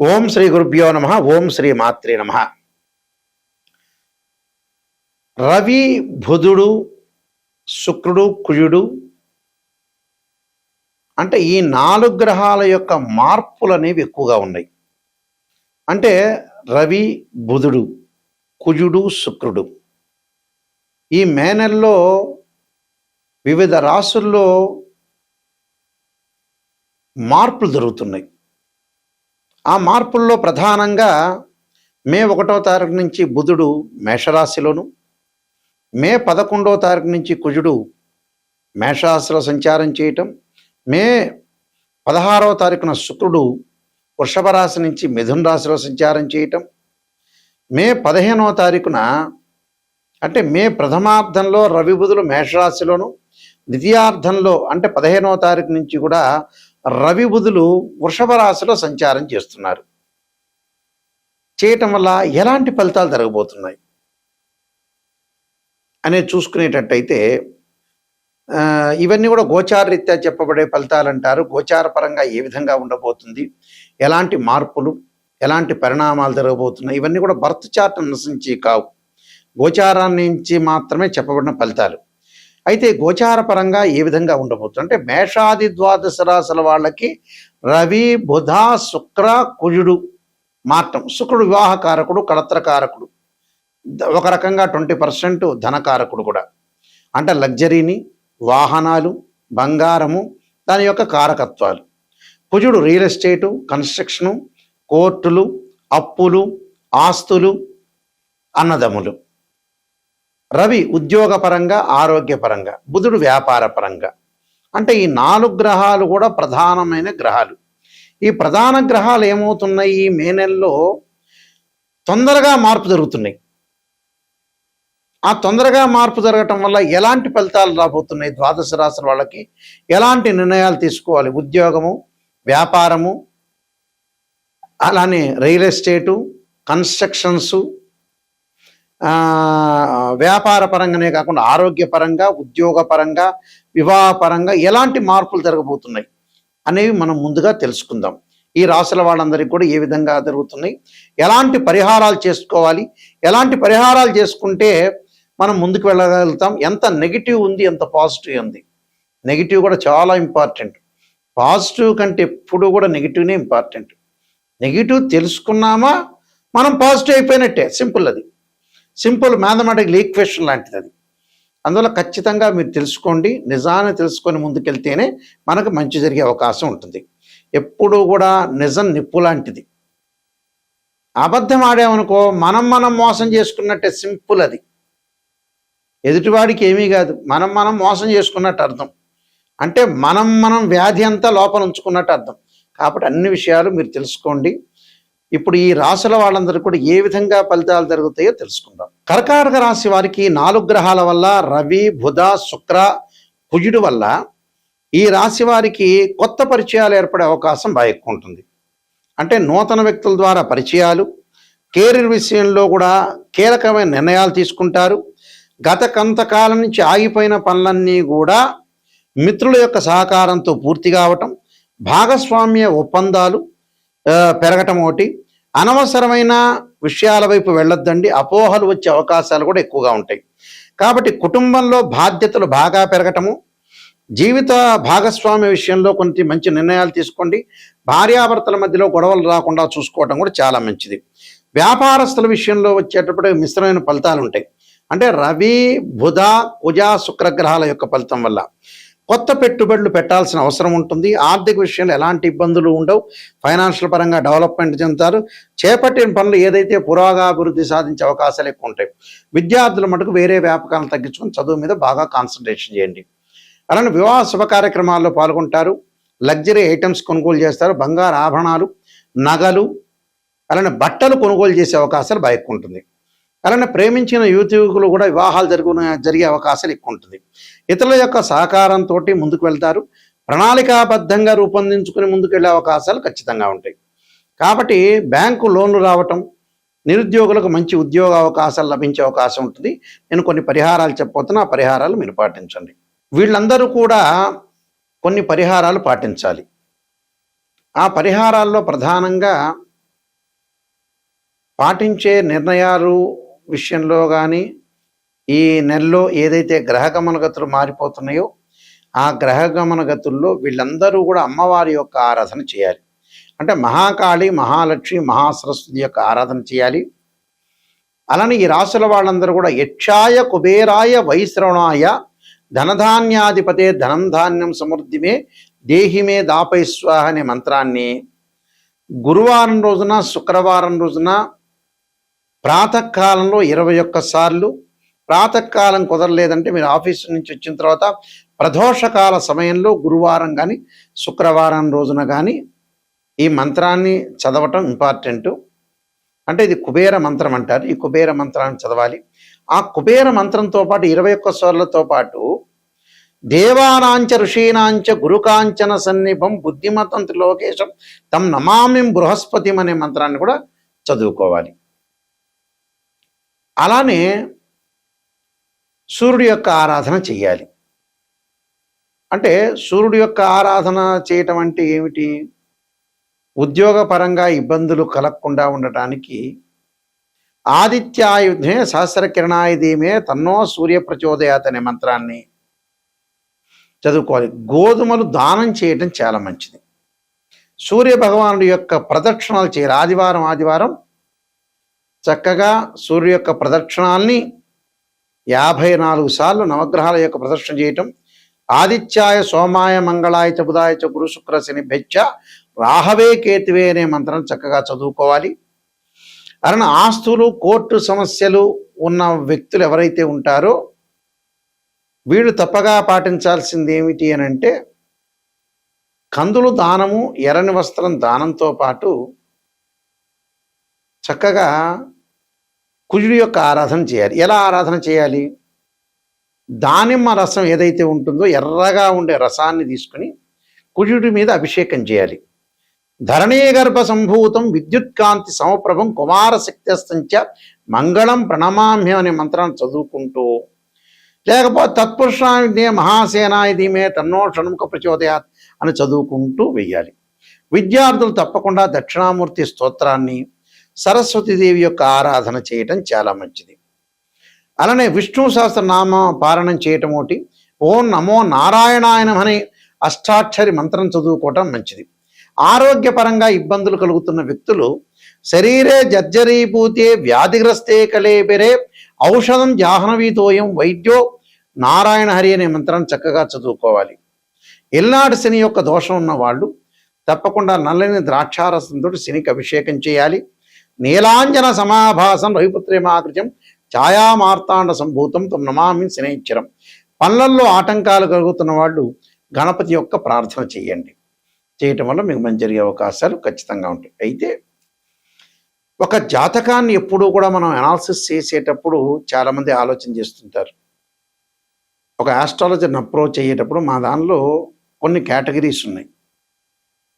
ఓం శ్రీ గురుభ్యో నమః. ఓం శ్రీ మాత్రే నమః. రవి, బుధుడు, శుక్రుడు, కుజుడు అంటే ఈ 4 గ్రహాల యొక్క మార్పులు అనేవి ఎక్కువగా ఉన్నాయి. అంటే రవి, బుధుడు, కుజుడు, శుక్రుడు ఈ మే నెలలో వివిధ రాశుల్లో మార్పులు జరుగుతున్నాయి. ఆ మార్పుల్లో ప్రధానంగా మే 1వ తారీఖు నుంచి బుధుడు మేషరాశిలోను, మే 11వ తారీఖు నుంచి కుజుడు మేషరాశిలో సంచారం చేయటం, మే 16వ తారీఖున శుక్రుడు వృషభ రాశి నుంచి మిథున రాశిలో సంచారం చేయటం, మే 15వ తారీఖున అంటే మే ప్రథమార్థంలో రవి బుధులు మేషరాశిలోను, ద్వితీయార్థంలో అంటే 15వ తారీఖు నుంచి కూడా రవి బుధులు వృషభ రాశిలో సంచారం చేస్తున్నారు. చేయటం వల్ల ఎలాంటి ఫలితాలు జరగబోతున్నాయి అనేది చూసుకునేటట్టయితే ఇవన్నీ కూడా గోచార రీత్యా చెప్పబడే ఫలితాలు అంటారు. గోచార పరంగా ఏ విధంగా ఉండబోతుంది, ఎలాంటి మార్పులు, ఎలాంటి పరిణామాలు జరగబోతున్నాయి, ఇవన్నీ కూడా బర్త్ చార్ట్ అనుసరించి కావు, గోచారాన్ని నుంచి మాత్రమే చెప్పబడిన ఫలితాలు. అయితే గోచార పరంగా ఏ విధంగా ఉండబోతుంది అంటే మేషాది ద్వాదశ రాశుల వాళ్ళకి రవి, బుధ, శుక్ర, కుజుడు మాత్రం. శుక్రుడు వివాహకారకుడు, కళత్రకారకుడు, ఒక రకంగా 20% ధనకారకుడు కూడా. అంటే లగ్జరీని, వాహనాలు, బంగారము దాని యొక్క కారకత్వాలు. కుజుడు రియల్ ఎస్టేటు, కన్స్ట్రక్షను, కోర్టులు, అప్పులు, ఆస్తులు, అన్నదమ్ములు. రవి ఉద్యోగపరంగా, ఆరోగ్యపరంగా, బుధుడు వ్యాపార పరంగా. అంటే ఈ 4 గ్రహాలు కూడా ప్రధానమైన గ్రహాలు. ఈ ప్రధాన గ్రహాలు ఏమవుతున్నాయి, ఈ మే నెలలో తొందరగా మార్పు జరుగుతున్నాయి. ఆ తొందరగా మార్పు జరగటం వల్ల ఎలాంటి ఫలితాలు రాబోతున్నాయి, ద్వాదశ రాశుల వాళ్ళకి ఎలాంటి నిర్ణయాలు తీసుకోవాలి, ఉద్యోగము, వ్యాపారము, అలానే రియల్ ఎస్టేటు, కన్స్ట్రక్షన్సు, వ్యాపార పరంగానే కాకుండా ఆరోగ్యపరంగా, ఉద్యోగపరంగా, వివాహపరంగా ఎలాంటి మార్పులు జరగబోతున్నాయి అనేవి మనం ముందుగా తెలుసుకుందాం. ఈ రాశుల వాళ్ళందరికీ కూడా ఏ విధంగా జరుగుతున్నాయి, ఎలాంటి పరిహారాలు చేసుకోవాలి, ఎలాంటి పరిహారాలు చేసుకుంటే మనం ముందుకు వెళ్ళగలుగుతాం, ఎంత నెగిటివ్ ఉంది, ఎంత పాజిటివ్ ఉంది. నెగిటివ్ కూడా చాలా ఇంపార్టెంట్. పాజిటివ్ కంటే ఎప్పుడు కూడా నెగిటివ్నే ఇంపార్టెంట్. నెగిటివ్ తెలుసుకున్నామా మనం పాజిటివ్ అయిపోయినట్టే. సింపుల్, అది సింపుల్ మ్యాథమెటికల్ ఈక్వేషన్ లాంటిది అది. అందువల్ల ఖచ్చితంగా మీరు తెలుసుకోండి. నిజాన్ని తెలుసుకొని ముందుకెళ్తేనే మనకు మంచి జరిగే అవకాశం ఉంటుంది. ఎప్పుడూ కూడా నిజం నిప్పు లాంటిది. అబద్ధం ఆడామనుకో మనం మోసం చేసుకున్నట్టే. సింపుల్ అది. ఎదుటివాడికి ఏమీ కాదు, మనం మోసం చేసుకున్నట్టు అర్థం. అంటే మనం వ్యాధి అంతా లోపల ఉంచుకున్నట్టు అర్థం. కాబట్టి అన్ని విషయాలు మీరు తెలుసుకోండి. ఇప్పుడు ఈ రాశుల వాళ్ళందరూ కూడా ఏ విధంగా ఫలితాలు జరుగుతాయో తెలుసుకుందాం. కర్కాటక రాశి వారికి 4 గ్రహాల వల్ల, రవి, బుధ, శుక్ర, కుజుడు వల్ల ఈ రాశి వారికి కొత్త పరిచయాలు ఏర్పడే అవకాశం బాగా ఎక్కువ ఉంటుంది. అంటే నూతన వ్యక్తుల ద్వారా పరిచయాలు, కెరీర్ విషయంలో కూడా కీలకమైన నిర్ణయాలు తీసుకుంటారు. గత కొంతకాలం నుంచి ఆగిపోయిన పనులన్నీ కూడా మిత్రుల యొక్క సహకారంతో పూర్తి కావటం, భాగస్వామ్య ఒప్పందాలు పెరగటం ఒకటి. అనవసరమైన విషయాల వైపు వెళ్ళొద్దండి, అపోహలు వచ్చే అవకాశాలు కూడా ఎక్కువగా ఉంటాయి. కాబట్టి కుటుంబంలో బాధ్యతలు బాగా పెరగటము, జీవిత భాగస్వామ్య విషయంలో కొన్ని మంచి నిర్ణయాలు తీసుకోండి. భార్యాభర్తల మధ్యలో గొడవలు రాకుండా చూసుకోవటం కూడా చాలా మంచిది. వ్యాపారస్తుల విషయంలో వచ్చేటప్పుడు మిశ్రమైన ఫలితాలు ఉంటాయి. అంటే రవి, బుధ, కుజ, శుక్రగ్రహాల యొక్క ఫలితం వల్ల కొత్త పెట్టుబడులు పెట్టాల్సిన అవసరం ఉంటుంది. ఆర్థిక విషయంలో ఎలాంటి ఇబ్బందులు ఉండవు. ఫైనాన్షియల్ పరంగా డెవలప్మెంట్ చెందుతారు. చేపట్టిన పనులు ఏదైతే పురోగాభివృద్ధి సాధించే అవకాశాలు ఎక్కువ ఉంటాయి. విద్యార్థుల మటుకు వేరే వ్యాపకాలను తగ్గించుకొని చదువు మీద బాగా కాన్సన్ట్రేషన్ చేయండి. అలానే వివాహ శుభ కార్యక్రమాల్లో పాల్గొంటారు. లగ్జరీ ఐటమ్స్ కొనుగోలు చేస్తారు. బంగారు ఆభరణాలు, నగలు, అలానే బట్టలు కొనుగోలు చేసే అవకాశాలు బాగా ఎక్కువ ఉంటుంది. అలానే ప్రేమించిన యువకులు కూడా వివాహాలు జరిగే అవకాశాలు ఎక్కువ ఉంటుంది. ఇతరుల యొక్క సహకారంతో ముందుకు వెళ్తారు. ప్రణాళికాబద్ధంగా రూపొందించుకుని ముందుకు వెళ్ళే అవకాశాలు ఖచ్చితంగా ఉంటాయి. కాబట్టి బ్యాంకు లోన్లు రావటం, నిరుద్యోగులకు మంచి ఉద్యోగ అవకాశాలు లభించే అవకాశం ఉంటుంది. నేను కొన్ని పరిహారాలు చెప్పబోతున్నా, ఆ పరిహారాలు మీరు పాటించండి. వీళ్ళందరూ కూడా కొన్ని పరిహారాలు పాటించాలి. ఆ పరిహారాల్లో ప్రధానంగా పాటించే నిర్ణయాలు విషయంలో కానీ ఈ నెలలో ఏదైతే గ్రహగమన గతులు మారిపోతున్నాయో ఆ గ్రహగమన గతుల్లో వీళ్ళందరూ కూడా అమ్మవారి యొక్క ఆరాధన చేయాలి. అంటే మహాకాళి, మహాలక్ష్మి, మహాసరస్వతి యొక్క ఆరాధన చేయాలి. అలానే ఈ రాశుల వాళ్ళందరూ కూడా యక్షాయ, కుబేరాయ, వైశ్రవణాయ, ధనధాన్యాధిపతే ధనం ధాన్యం సమృద్ధిమే దేహిమే దాపై స్వాహ అనే మంత్రాన్ని గురువారం రోజున, శుక్రవారం రోజున ప్రాతకాలంలో 21 సార్లు, ప్రాతకాలం కుదరలేదంటే మీరు ఆఫీసు నుంచి వచ్చిన తర్వాత ప్రదోషకాల సమయంలో గురువారం కానీ శుక్రవారం రోజున కానీ ఈ మంత్రాన్ని చదవటం ఇంపార్టెంటు. అంటే ఇది కుబేర మంత్రం అంటారు. ఈ కుబేర మంత్రాన్ని చదవాలి. ఆ కుబేర మంత్రంతో పాటు 21 సార్లతో పాటు దేవానాంచ ఋషీనాంచ గురుకాంచన సన్నిభం బుద్ధిమతం త్రిలోకేశం తం నమామిం బృహస్పతిం అనే మంత్రాన్ని కూడా చదువుకోవాలి. అలానే సూర్యుడి యొక్క ఆరాధన చెయ్యాలి. అంటే సూర్యుడి యొక్క ఆరాధన చేయటం అంటే ఏమిటి? ఉద్యోగపరంగా ఇబ్బందులు కలగకుండా ఉండటానికి ఆదిత్యాయుధే సహస్రకిరణాయ ధీమే తన్నో సూర్య ప్రచోదయాత్ అనే మంత్రాన్ని చదువుకోవాలి. గోధుమలు దానం చేయటం చాలా మంచిది. సూర్య భగవానుడి యొక్క ప్రదక్షిణాలు చేయాలి. ఆదివారం చక్కగా సూర్య యొక్క ప్రదక్షిణాల్ని 54 సార్లు నవగ్రహాల యొక్క ప్రదక్షిణ చేయటం. ఆదిత్యాయ, సోమాయ, మంగళాయ చ బుధాయ చ గురు శుక్ర శని భెచ్చ రాహవే కేతువే అనే మంత్రం చక్కగా చదువుకోవాలి. అలానే ఆస్తులు, కోర్టు సమస్యలు ఉన్న వ్యక్తులు ఎవరైతే ఉంటారో వీళ్ళు తప్పగా పాటించాల్సింది ఏమిటి అని అంటే కందులు దానము, ఎర్రని వస్త్రం దానంతో పాటు చక్కగా కుజుడి యొక్క ఆరాధన చేయాలి. ఎలా ఆరాధన చేయాలి? దానిమ్మ రసం ఏదైతే ఉంటుందో ఎర్రగా ఉండే రసాన్ని తీసుకుని కుజుడి మీద అభిషేకం చేయాలి. ధరణీ గర్భ సంభూతం విద్యుత్కాంతి సమప్రభం కుమార శక్తిస్తంచ మంగళం ప్రణమామ్యం అనే మంత్రాన్ని చదువుకుంటూ, లేకపోతే తత్పురుషాయుధే మహాసేనాయ ధీమే తన్నో షణ్ముఖ ప్రచోదయాత్ అని చదువుకుంటూ వెయ్యాలి. విద్యార్థులు తప్పకుండా దక్షిణామూర్తి స్తోత్రాన్ని, సరస్వతీదేవి యొక్క ఆరాధన చేయటం చాలా మంచిది. అలానే విష్ణు సహస్రనామ పారాయణం చేయటం ఒకటి, ఓం నమో నారాయణాయనం అనే అష్టాక్షరి మంత్రం చదువుకోవటం మంచిది. ఆరోగ్యపరంగా ఇబ్బందులు కలుగుతున్న వ్యక్తులు శరీరే జర్జరీభూతే వ్యాధిగ్రస్తే కలేబెరే ఔషధం జాహ్నవీతోయం వైద్యో నారాయణ హరి అనే మంత్రాన్ని చక్కగా చదువుకోవాలి. ఎల్నాటి శని యొక్క దోషం ఉన్న వాళ్ళు తప్పకుండా నల్లని ద్రాక్షారసంతో శనికి అభిషేకం చేయాలి. నీలాంజన సమాభాసం రవిపుత్రేమాకృత్యం ఛాయామార్తాండ సంభూతం తం నమామి శనైశ్చరం. పనులల్లో ఆటంకాలు కలుగుతున్న వాళ్ళు గణపతి యొక్క ప్రార్థన చేయండి. చేయటం వల్ల మీకు మంచి జరిగే అవకాశాలు ఖచ్చితంగా ఉంటాయి. అయితే ఒక జాతకాన్ని ఎప్పుడూ కూడా మనం అనాలిసిస్ చేసేటప్పుడు చాలామంది ఆలోచన చేస్తుంటారు. ఒక ఆస్ట్రాలజర్ని అప్రోచ్ అయ్యేటప్పుడు మా దానిలో కొన్ని కేటగిరీస్ ఉన్నాయి.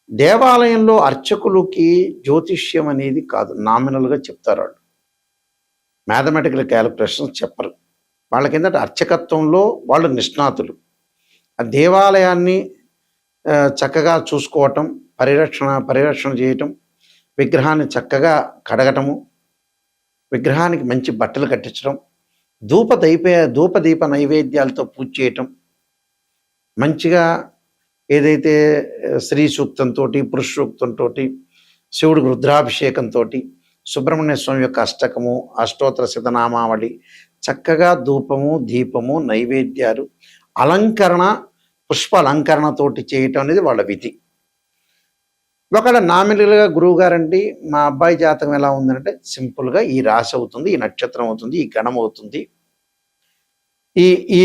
దేవాలయంలో అర్చకులకి జ్యోతిష్యం అనేది కాదు, నామినల్గా చెప్తారు వాళ్ళు. మ్యాథమెటికల్ క్యాలిక్యులేషన్స్ చెప్పరు. వాళ్ళ కిందట అర్చకత్వంలో వాళ్ళు నిష్ణాతులు. ఆ దేవాలయాన్ని చక్కగా చూసుకోవటం, పరిరక్షణ చేయటం, విగ్రహాన్ని చక్కగా కడగటము, విగ్రహానికి మంచి బట్టలు కట్టించడం, ధూపదీప నైవేద్యాలతో పూజ చేయటం, మంచిగా ఏదైతే శ్రీ సూక్తంతో, పురుష సూక్తంతో, శివుడికి రుద్రాభిషేకంతో, సుబ్రహ్మణ్య స్వామి యొక్క అష్టకము, అష్టోత్తర శతనామావళి, చక్కగా ధూపము, దీపము, నైవేద్యాలు, అలంకరణ, పుష్ప అలంకరణతోటి చేయటం అనేది వాళ్ళ విధి. ఒకవేళ నామినల్గా గురువు గారండి మా అబ్బాయి జాతకం ఎలా ఉందంటే సింపుల్గా ఈ రాశి అవుతుంది, ఈ నక్షత్రం అవుతుంది, ఈ గణం అవుతుంది,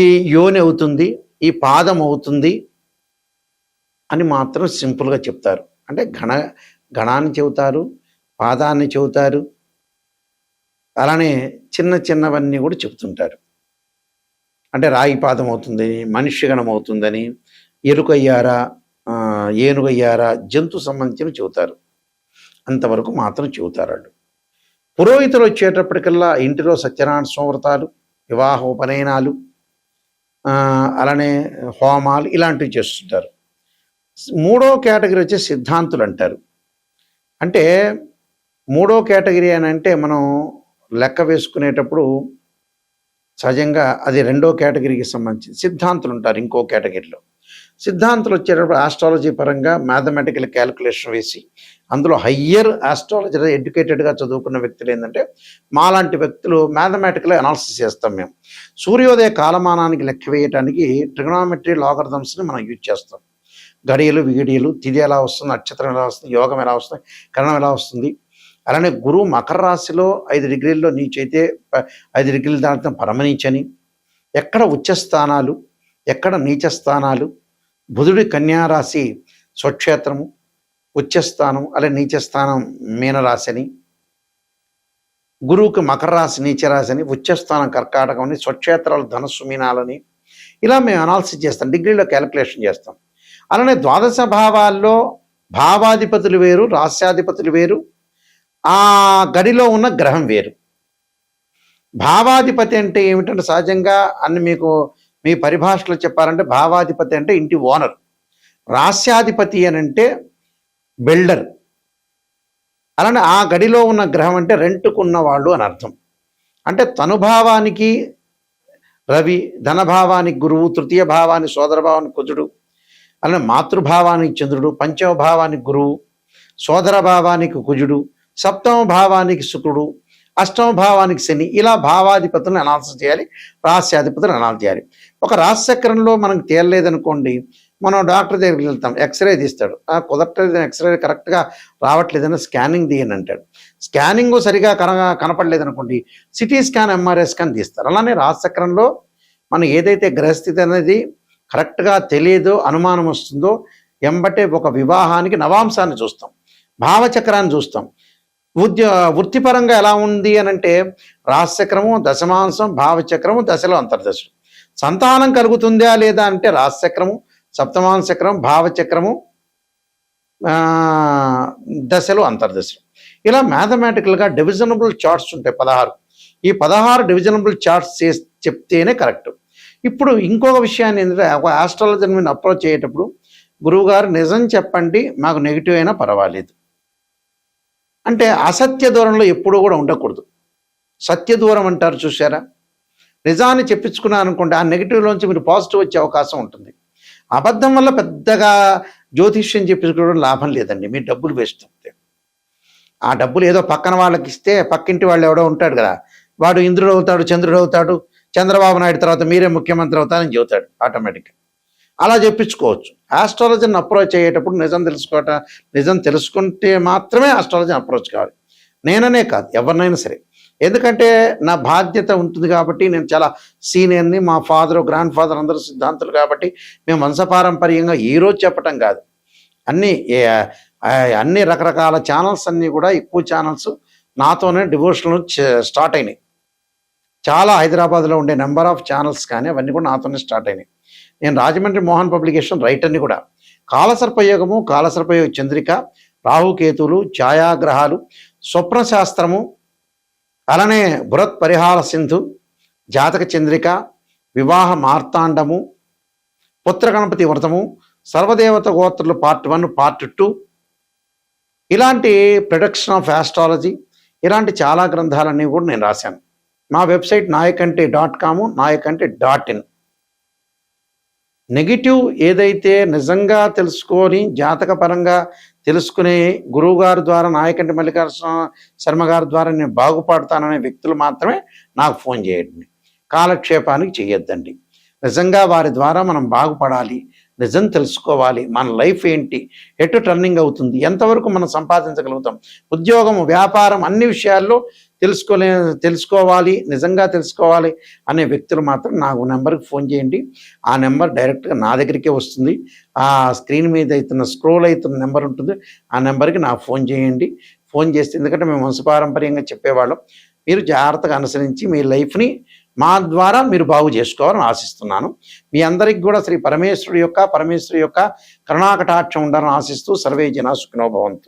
ఈ యోని అవుతుంది, ఈ పాదం అవుతుంది అని మాత్రం సింపుల్గా చెప్తారు. అంటే గణాన్ని చెబుతారు, పాదాన్ని చెబుతారు, అలానే చిన్నవన్నీ కూడా చెబుతుంటారు. అంటే రాయి పాదం అవుతుందని, మనిషి గణం అవుతుందని, ఎరుకయ్యారా, ఏనుగయ్యారా, జంతు సంబంధించిన చెబుతారు. అంతవరకు మాత్రం చెబుతారు వాళ్ళు. పురోహితులు వచ్చేటప్పటికల్లా ఇంటిలో సత్యనారాయణ స్వామి వివాహ ఉపనయనాలు, అలానే హోమాలు ఇలాంటివి చేస్తుంటారు. మూడో కేటగిరీ వచ్చి సిద్ధాంతులు అంటారు. అంటే మూడో కేటగిరీ అని అంటే మనం లెక్క వేసుకునేటప్పుడు సహజంగా అది రెండో కేటగిరీకి సంబంధించి సిద్ధాంతులు ఉంటారు. ఇంకో కేటగిరీలో సిద్ధాంతులు వచ్చేటప్పుడు ఆస్ట్రాలజీ పరంగా మ్యాథమెటికల్ క్యాలిక్యులేషన్ వేసి అందులో హయ్యర్ ఆస్ట్రాలజీ ఎడ్యుకేటెడ్గా చదువుకున్న వ్యక్తులు ఏంటంటే మాలాంటి వ్యక్తులు మ్యాథమెటికల్ అనాలిసిస్ చేస్తాం. మేము సూర్యోదయ కాలమానానికి లెక్క వేయడానికి ట్రిగనామెట్రీ లాగరిథమ్స్ని మనం యూజ్ చేస్తాం. గడియలు విగిడియలు, తిథి ఎలా వస్తుంది, నక్షత్రం ఎలా వస్తుంది, యోగం ఎలా వస్తుంది, కరణం ఎలా వస్తుంది. అలానే గురువు మకర రాశిలో 5 డిగ్రీల్లో నీచైతే 5 డిగ్రీలు దాటిన పరమనీచని, ఎక్కడ ఉచ్చ స్థానాలు, ఎక్కడ నీచ స్థానాలు, బుధుడి కన్యారాశి స్వక్షేత్రము, ఉచ్చస్థానం అలా నీచస్థానం మీనరాశి అని, గురువుకి మకర రాశి నీచరాశి అని, ఉచ్చస్థానం కర్కాటకం అని, స్వక్షేత్రాలు ధనస్సు మీనాలని, ఇలా మేము అనాలిసిస్ చేస్తాం, డిగ్రీలో క్యాలిక్యులేషన్ చేస్తాం. అలానే ద్వాదశ భావాల్లో భావాధిపతులు వేరు, రాస్యాధిపతులు వేరు, ఆ గడిలో ఉన్న గ్రహం వేరు. భావాధిపతి అంటే ఏమిటంటే సహజంగా అన్ని మీకు మీ పరిభాషలో చెప్పాలంటే భావాధిపతి అంటే ఇంటి ఓనర్, రాస్యాధిపతి అని అంటే బిల్డర్. అలానే ఆ గడిలో ఉన్న గ్రహం అంటే రెంట్కున్న వాళ్ళు అని అర్థం. అంటే తనుభావానికి రవి, ధనభావానికి గురువు, తృతీయ భావానికి సోదర భావానికి కుజుడు, అలానే మాతృభావానికి చంద్రుడు, పంచమ భావానికి గురువు, సోదర భావానికి కుజుడు, సప్తమ భావానికి శుక్రుడు, అష్టమ భావానికి శని, ఇలా భావాధిపతులను అనాలిసిస్ చేయాలి, రాస్యాధిపతులను అనాలిసిస్ చేయాలి. ఒక రాశిచక్రంలో మనకు తేలలేదనుకోండి, మనం డాక్టర్ దగ్గరికి వెళ్తాం, ఎక్స్రే తీస్తాడు, కుదరట్లేదు, ఎక్స్రే కరెక్ట్గా రావట్లేదని స్కానింగ్ తీయని అంటాడు. స్కానింగ్ సరిగా కనపడలేదనుకోండి, సిటీ స్కాన్, ఎంఆర్ఐ స్కాన్ తీస్తారు. అలానే రాశిచక్రంలో మనం ఏదైతే గ్రహస్థితి అనేది కరెక్ట్గా తెలియదో, అనుమానం వస్తుందో, ఎంబటే ఒక వివాహానికి నవాంశాన్ని చూస్తాం, భావచక్రాన్ని చూస్తాం. వృత్తిపరంగా ఎలా ఉంది అని అంటే రాశిచక్రము, దశమాంశం, భావచక్రము, దశలో అంతర్దశలు. సంతానం కలుగుతుందా లేదా అంటే రాశిచక్రము, సప్తమాంశ చక్రం, భావచక్రము, దశలు అంతర్దశలు. ఇలా మ్యాథమెటికల్గా డివిజనబుల్ చార్ట్స్ ఉంటాయి 16. ఈ 16 డివిజనబుల్ చార్ట్స్ చెప్తేనే కరెక్ట్. ఇప్పుడు ఇంకొక విషయాన్ని ఏంటంటే ఒక ఆస్ట్రాలజర్ మీద అప్రోచ్ అయ్యేటప్పుడు, గురువుగారు నిజం చెప్పండి, మాకు నెగిటివ్ అయినా పర్వాలేదు అంటే అసత్య దూరంలో ఎప్పుడూ కూడా ఉండకూడదు. సత్య దూరం అంటారు చూసారా, నిజాన్ని చెప్పించుకున్నాను అనుకోండి, ఆ నెగిటివ్లోంచి మీరు పాజిటివ్ వచ్చే అవకాశం ఉంటుంది. అబద్ధం వల్ల పెద్దగా జ్యోతిష్యం చెప్పించుకోవడం లాభం లేదండి, మీ డబ్బులు వేస్ట్ అవుతాయి. ఆ డబ్బులు ఏదో పక్కన వాళ్ళకి ఇస్తే పక్కింటి వాళ్ళు ఎవడో ఉంటాడు కదా, వాడు ఇంద్రుడు అవుతాడు, చంద్రుడు అవుతాడు, చంద్రబాబు నాయుడు తర్వాత మీరే ముఖ్యమంత్రి అవుతారని చెబుతాడు ఆటోమేటిక్గా. అలా చెప్పించుకోవచ్చు. ఆస్ట్రాలజీని అప్రోచ్ అయ్యేటప్పుడు నిజం తెలుసుకుంటే మాత్రమే ఆస్ట్రాలజీని అప్రోచ్ కావాలి. నేననే కాదు, ఎవరినైనా సరే. ఎందుకంటే నా బాధ్యత ఉంటుంది కాబట్టి, నేను చాలా సీనియర్ని, మా ఫాదరు, గ్రాండ్ ఫాదర్ అందరూ సిద్ధాంతులు కాబట్టి మేము వంశపారంపర్యంగా ఈరోజు చెప్పటం కాదు. అన్ని రకరకాల ఛానల్స్ అన్నీ కూడా, ఎక్కువ ఛానల్స్ నాతోనే డివోషనల్ స్టార్ట్ అయినాయి. చాలా హైదరాబాద్లో ఉండే నెంబర్ ఆఫ్ ఛానల్స్ కానీ అవన్నీ కూడా నాతోనే స్టార్ట్ అయినాయి. నేను రాజమండ్రి మోహన్ పబ్లికేషన్ రైటర్ని కూడా. కాలసర్పయోగము, కాలసర్పయోగ చంద్రిక, రాహుకేతువులు, ఛాయాగ్రహాలు, స్వప్న శాస్త్రము, అలానే బృహత్ పరిహార సింధు, జాతక చంద్రిక, వివాహ మార్తాండము, పుత్ర గణపతి వ్రతము, సర్వదేవత గోత్రులు పార్ట్ 1, పార్ట్ 2, ఇలాంటి ప్రొడక్షన్ ఆఫ్ ఆస్ట్రాలజీ, ఇలాంటి చాలా గ్రంథాలన్నీ కూడా నేను రాశాను. మా వెబ్సైట్ nayakanti.com, nayakanti.in. నెగిటివ్ ఏదైతే నిజంగా తెలుసుకొని జాతక పరంగా తెలుసుకునే గురువుగారి ద్వారా, నాయకంటి మల్లికార్జున శర్మ గారి ద్వారా నేను బాగుపడతాననే వ్యక్తులు మాత్రమే నాకు ఫోన్ చేయండి. కాలక్షేపానికి చేయొద్దండి. నిజంగా వారి ద్వారా మనం బాగుపడాలి, నిజం తెలుసుకోవాలి, మన లైఫ్ ఏంటి, ఎటు టర్నింగ్ అవుతుంది, ఎంతవరకు మనం సంపాదించగలుగుతాం, ఉద్యోగం, వ్యాపారం, అన్ని విషయాల్లో తెలుసుకోవాలి, నిజంగా తెలుసుకోవాలి అనే వ్యక్తులు మాత్రం నాకు నెంబర్కి ఫోన్ చేయండి. ఆ నెంబర్ డైరెక్ట్గా నా దగ్గరికే వస్తుంది. ఆ స్క్రీన్ మీద అవుతున్న స్క్రోల్ అవుతున్న నెంబర్ ఉంటుంది, ఆ నెంబర్కి నాకు ఫోన్ చేయండి. ఫోన్ చేస్తే, ఎందుకంటే మేము వంశపారంపర్యంగా చెప్పేవాళ్ళం, మీరు జాగ్రత్తగా అనుసరించి మీ లైఫ్ని మా ద్వారా మీరు బాగు చేసుకోవాలని ఆశిస్తున్నాను. మీ అందరికి కూడా శ్రీ పరమేశ్వరుడి యొక్క కరుణాకటాక్షం ఉండాలని ఆశిస్తూ సర్వే జనా సుఖినో భవంతు.